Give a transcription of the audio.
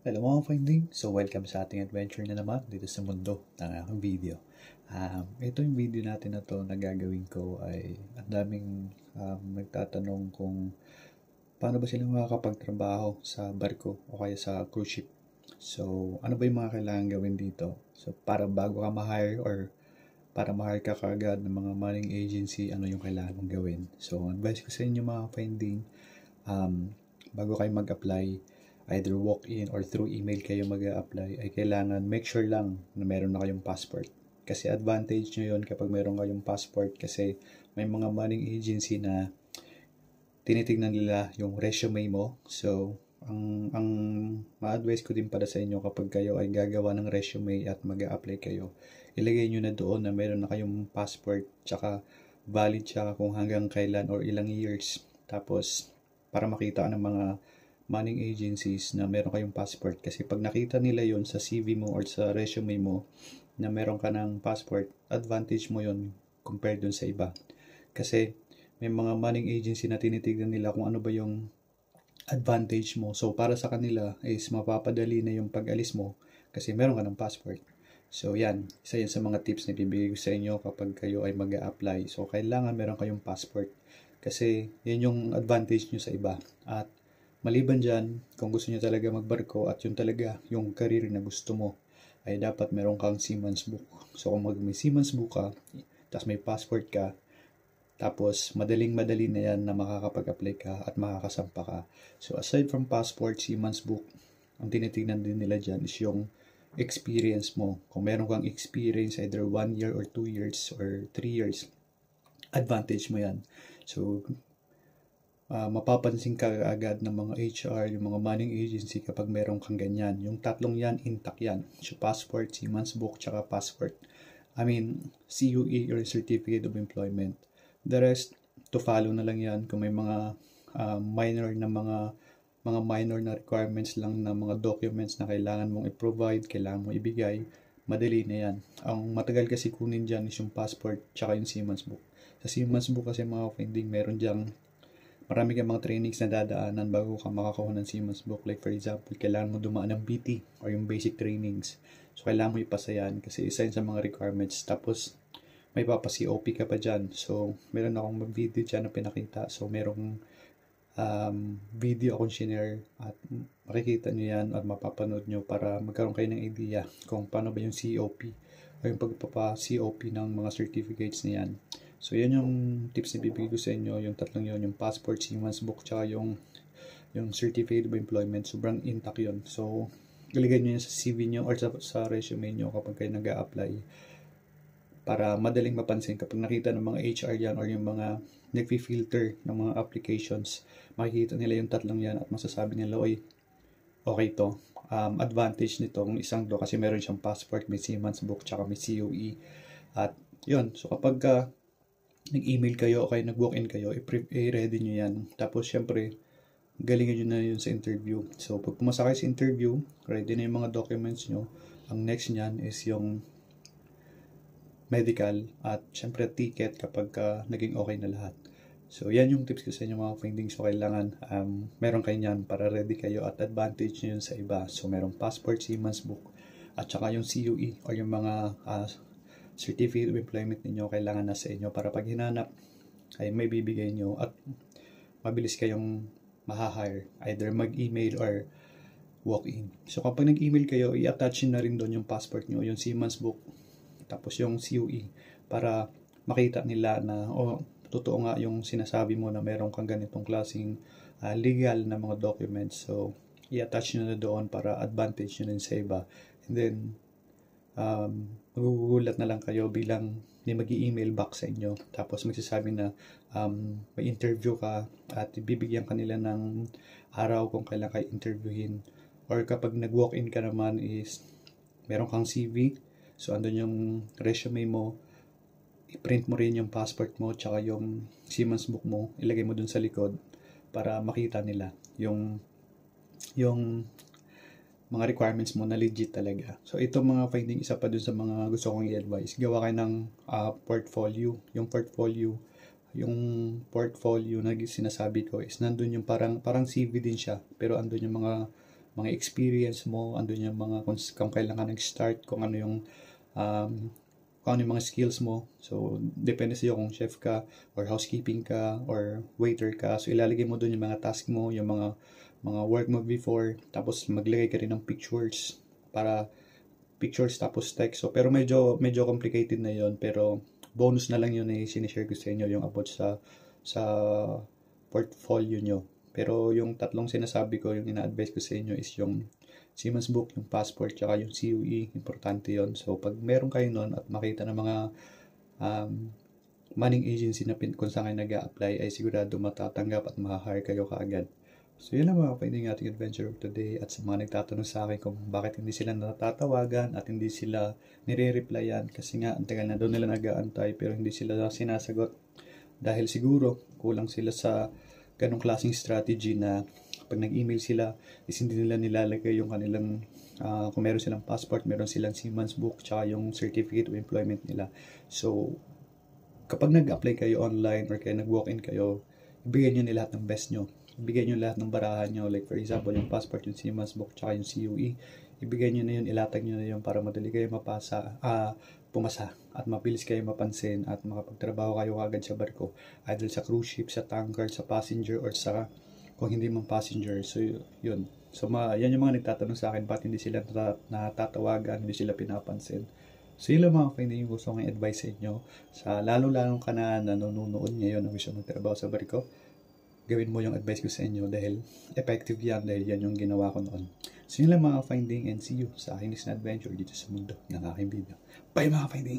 Hello mga finding! So welcome sa ating adventure na naman dito sa mundo ng aking video. Ito yung video natin na to na gagawin ko ay ang daming nagtatanong kung paano ba sila makakapagtrabaho sa barko o kaya sa cruise ship. So ano ba yung mga kailangan gawin dito? So para bago ka ma-hire or para ma-hire ka kaagad ng mga maring agency, ano yung kailangan mong gawin? So advice ko sa inyo mga finding, bago kayo mag-apply, either walk-in or through email kayo mag-a-apply, ay kailangan make sure lang na meron na kayong passport. Kasi advantage nyo yun kapag meron kayong passport kasi may mga maring agency na tinitignan nila yung resume mo. So, ang ma-advise ko din para sa inyo kapag kayo ay gagawa ng resume at mag-a-apply kayo, ilagay nyo na doon na meron na kayong passport, tsaka valid siya kung hanggang kailan or ilang years. Tapos, para makita ng mga manning agencies na meron kayong passport. Kasi pag nakita nila yon sa CV mo or sa resume mo na meron ka ng passport, advantage mo yon compared dun sa iba. Kasi may mga manning agency na tinitignan nila kung ano ba yung advantage mo. So, para sa kanila is mapapadali na yung pag-alis mo kasi meron ka ng passport. So, yan. Isa yan sa mga tips na ibibigay ko sa inyo kapag kayo ay mag-a-apply. So, kailangan meron kayong passport kasi yan yung advantage nyo sa iba. At maliban dyan, kung gusto nyo talaga magbarko at yun talaga yung career na gusto mo, ay dapat meron kang seaman's book. So, kung may seaman's book ka, tapos may passport ka, tapos madaling-madali na yan na makakapag-apply ka at makakasampa ka. So, aside from passport, seaman's book, ang tinitingnan din nila dyan is yung experience mo. Kung meron kang experience, either 1 year or 2 years or 3 years, advantage mo yan. So, mapapansin ka agad ng mga HR, yung mga manning agency kapag meron kang ganyan. Yung tatlong yan, intact yan. So, passport, seaman's book, tsaka passport. CUE or Certificate of Employment. The rest, to follow na lang yan. Kung may mga minor na requirements lang na mga documents na kailangan mong i-provide, kailangan mong ibigay, madali na yan. Ang matagal kasi kunin dyan is yung passport tsaka yung seaman's book. Sa seaman's book kasi mga finding, meron dyan marami kang mga trainings na dadaanan bago ka makakuha ng seaman's book. Like for example, kailangan mo dumaan ng BT or yung basic trainings. So, kailangan mo ipasa yan kasi isa yun sa mga requirements. Tapos, may papa-COP ka pa dyan. So, meron akong video dyan na pinakita. So, merong video akong share at makikita nyo yan at mapapanood nyo para magkaroon kayo ng idea kung paano ba yung COP o yung pagpapa-COP ng mga certificates na yan. So, yan yung tips na bibigay ko sa inyo. Yung tatlong yun, yung passport, seaman's book, tsaka yung certificate of employment. Sobrang intact yun. So, ilagay nyo yan sa CV nyo or sa resume nyo kapag kayo nag-a-apply para madaling mapansin kapag nakita ng mga HR yan or yung mga nag-filter ng mga applications, makikita nila yung tatlong yan at masasabi nila, oy, okay to. Advantage nitong isang do kasi meron siyang passport, may seaman's book, tsaka may COE. At yun, so kapag nag-email kayo o kayo nag-walk-in kayo, i-ready nyo yan. Tapos, syempre, galingan nyo na yun sa interview. So, pag pumasa kayo sa interview, ready na yung mga documents nyo. Ang next nyan is yung medical at syempre ticket kapag naging okay na lahat. So, yan yung tips ko sa inyo mga findings. So, kailangan meron kayo yan para ready kayo at advantage nyo yun sa iba. So, merong passport, seaman's book, at saka yung CUE or yung mga Certificate of Employment ninyo kailangan nasa inyo para pag hinanap ay may bibigay nyo at mabilis kayong mahahire either mag-email or walk-in. So kapag nag-email kayo, i-attach na rin doon yung passport nyo, yung seaman's book, tapos yung CUE para makita nila na totoo nga yung sinasabi mo na meron kang ganitong klaseng legal na mga documents. So i-attach nyo na doon para advantage nyo din sa iba. And then magugulat na lang kayo bilang may mag-i-email back sa inyo. Tapos magsasabi na may interview ka at bibigyan kanila ng araw kung kailan kayo interviewin. Or kapag nag-walk-in ka naman is meron kang CV. So, andun yung resume mo. I-print mo rin yung passport mo tsaka yung seaman's book mo. Ilagay mo dun sa likod para makita nila yung mga requirements mo na legit talaga. So, ito mga finding, isa pa dun sa mga gusto kong i-advise. Gawa kayo ng portfolio. Yung portfolio na sinasabi ko is nandun yung parang CV din siya. Pero andun yung mga mga experience mo, andun yung mga kung kailan ka nag-start, kung ano yung mga skills mo. So, depende sa'yo kung chef ka, or housekeeping ka, or waiter ka. So, ilalagay mo dun yung mga task mo, yung mga work mo before. Tapos, maglagay ka rin ng pictures tapos text. So, pero medyo complicated na yon. Pero, bonus na lang yun na sinishare ko sa inyo yung about sa portfolio nyo. Pero yung tatlong sinasabi ko, yung ina-advise ko sa inyo is yung Siemens Book, yung passport, tsaka yung CUE, importante yon. So, pag meron kayo nun at makita ng mga manning agency na kung saan kayo nag-a-apply, ay sigurado matatanggap at makahire kayo kaagad. So, yun lang mga finding ating adventure of today. At sa mga nagtatanong sa akin kung bakit hindi sila natatawagan at hindi sila nire-replyan, kasi nga, ang tagal na doon nila nag-aantay pero hindi sila sinasagot. Dahil siguro, kulang sila sa ganong klaseng strategy na pag nag-email sila, is hindi nila nilalagay yung kanilang, kung meron silang passport, meron silang Siemens Book, tsaka yung certificate of employment nila. So, kapag nag-apply kayo online or kaya nag-walk-in kayo, ibigay nyo nila lahat ng best nyo. Ibigay nyo lahat ng barahan nyo. Like for example, yung passport, yung Siemens Book, tsaka yung CUE. Ibigay nyo na yun, ilatag nyo na yun para madali kayo pumasa at mabilis kayo mapansin at makapagtrabaho kayo agad sa barko. Either sa cruise ship, sa tanker, sa passenger, or sa kung hindi man passenger. So, yun. So, yan yung mga nagtatanong sa akin, bakit hindi sila natatawagan, hindi sila pinapansin. So, yun lang mga finding yung gusto kong advice sa inyo. Lalo-lalong ka na nanonood ngayon na gusto magtrabaho sa barko, gawin mo yung advice ko sa inyo dahil effective yan, dahil yan yung ginawa ko noon. So, yun lang mga finding, and see you sa aking next na adventure dito sa mundo ng aking video. Bye mga finding!